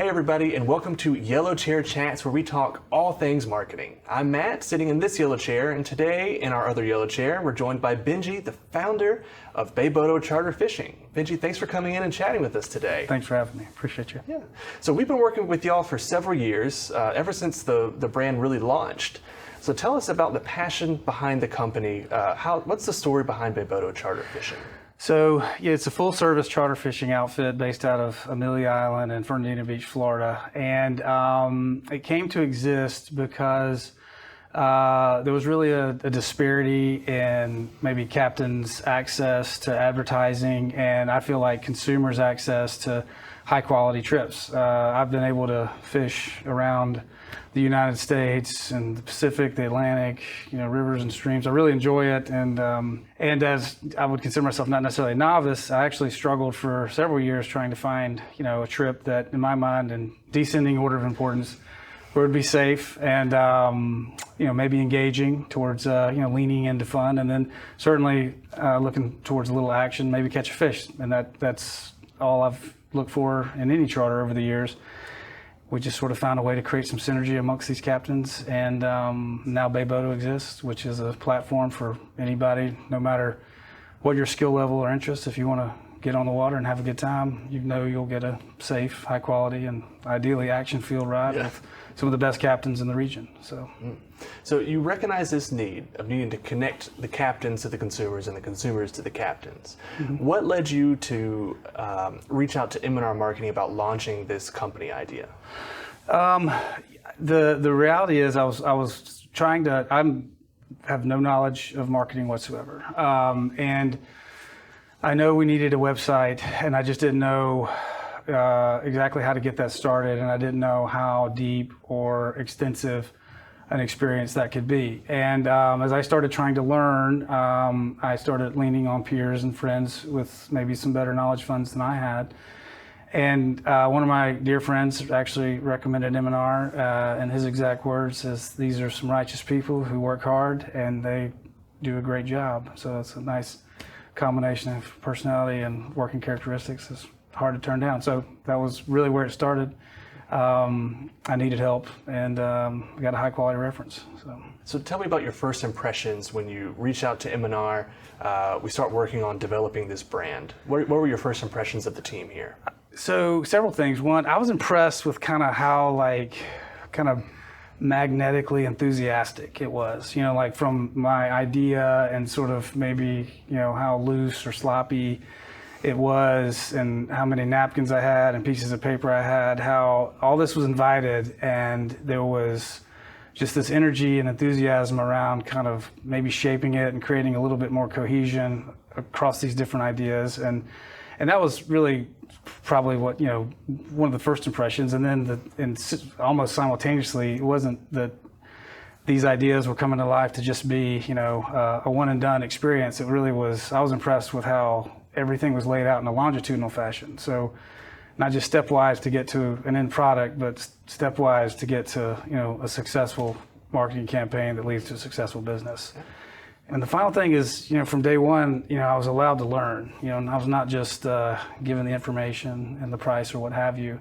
Hey everybody, and welcome to Yellow Chair Chats, where we talk all things marketing. I'm Matt, sitting in this yellow chair, and today in our other yellow chair, we're joined by Benjie, the founder of BeyBodo Charter Fishing. Benjie, thanks for coming in and chatting with us today. Thanks for having me. Appreciate you. Yeah. So we've been working with y'all for several years, ever since the brand really launched. So tell us about the passion behind the company. What's the story behind BeyBodo Charter Fishing? So, yeah, it's a full-service charter fishing outfit based out of Amelia Island in Fernandina Beach, Florida. And it came to exist because there was really a disparity in maybe captains' access to advertising, and I feel like consumers' access to high-quality trips. I've been able to fish around the United States and the Pacific, the Atlantic, rivers and streams. I really enjoy it, and as I would consider myself not necessarily a novice, I actually struggled for several years trying to find, a trip that, in my mind, in descending order of importance, would be safe and maybe engaging towards leaning into fun, and then certainly looking towards a little action, maybe catch a fish, and that's all I've looked for in any charter over the years. We just sort of found a way to create some synergy amongst these captains, and now BeyBodo exists, which is a platform for anybody, no matter what your skill level or interest. If you want to get on the water and have a good time, you'll get a safe, high quality, and ideally action-filled ride with some of the best captains in the region. So you recognize this need of needing to connect the captains to the consumers and the consumers to the captains. Mm-hmm. What led you to reach out to M&R Marketing about launching this company idea? The reality is I was trying to, I have no knowledge of marketing whatsoever. And I know we needed a website, and I just didn't know exactly how to get that started, and I didn't know how deep or extensive an experience that could be. And as I started trying to learn, I started leaning on peers and friends with maybe some better knowledge funds than I had. And one of my dear friends actually recommended M&R, and his exact words is, "These are some righteous people who work hard and they do a great job." So it's a nice combination of personality and working characteristics. It's hard to turn down. So that was really where it started. I needed help, and got a high quality reference. So tell me about your first impressions when you reach out to M&R. We start working on developing this brand. What were your first impressions of the team here? So several things. One, I was impressed with kind of how magnetically enthusiastic it was, from my idea and sort of maybe, how loose or sloppy it was, and how many napkins I had and pieces of paper I had, how all this was invited, and there was just this energy and enthusiasm around kind of maybe shaping it and creating a little bit more cohesion across these different ideas. And that was really probably what, one of the first impressions. And then almost simultaneously, it wasn't that these ideas were coming to life to just be, a one and done experience. It really was, I was impressed with how everything was laid out in a longitudinal fashion. So not just stepwise to get to an end product, but stepwise to get to, a successful marketing campaign that leads to a successful business. And the final thing is, from day one, I was allowed to learn, and I was not just given the information and the price or what have you.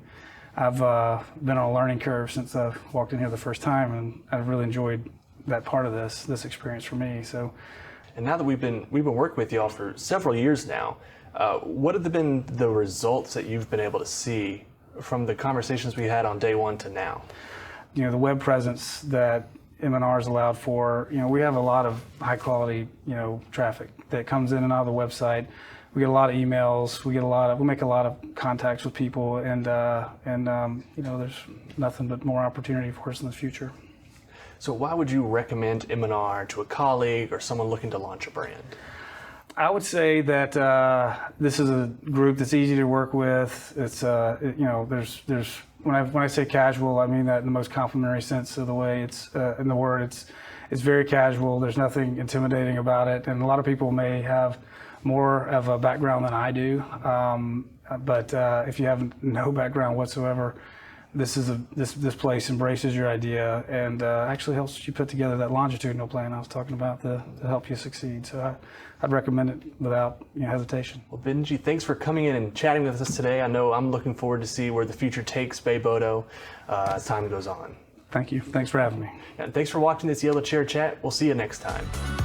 I've been on a learning curve since I walked in here the first time, and I've really enjoyed that part of this experience for me. So, and now that we've been working with y'all for several years now, what have been the results that you've been able to see from the conversations we had on day one to now? The web presence that M&R is allowed for. We have a lot of high quality, traffic that comes in and out of the website. We get a lot of emails. We make a lot of contacts with people, and there's nothing but more opportunity for us in the future. So why would you recommend M&R to a colleague or someone looking to launch a brand? I would say that this is a group that's easy to work with. It's there's when I say casual, I mean that in the most complimentary sense of the way it's in the word. It's very casual. There's nothing intimidating about it, and a lot of people may have more of a background than I do. But if you have no background whatsoever, this place embraces your idea and actually helps you put together that longitudinal plan I was talking about to help you succeed. So I'd recommend it without hesitation. Well, Benjie, thanks for coming in and chatting with us today. I know I'm looking forward to see where the future takes BeyBodo as time goes on. Thank you. Thanks for having me. And thanks for watching this Yellow Chair Chat. We'll see you next time.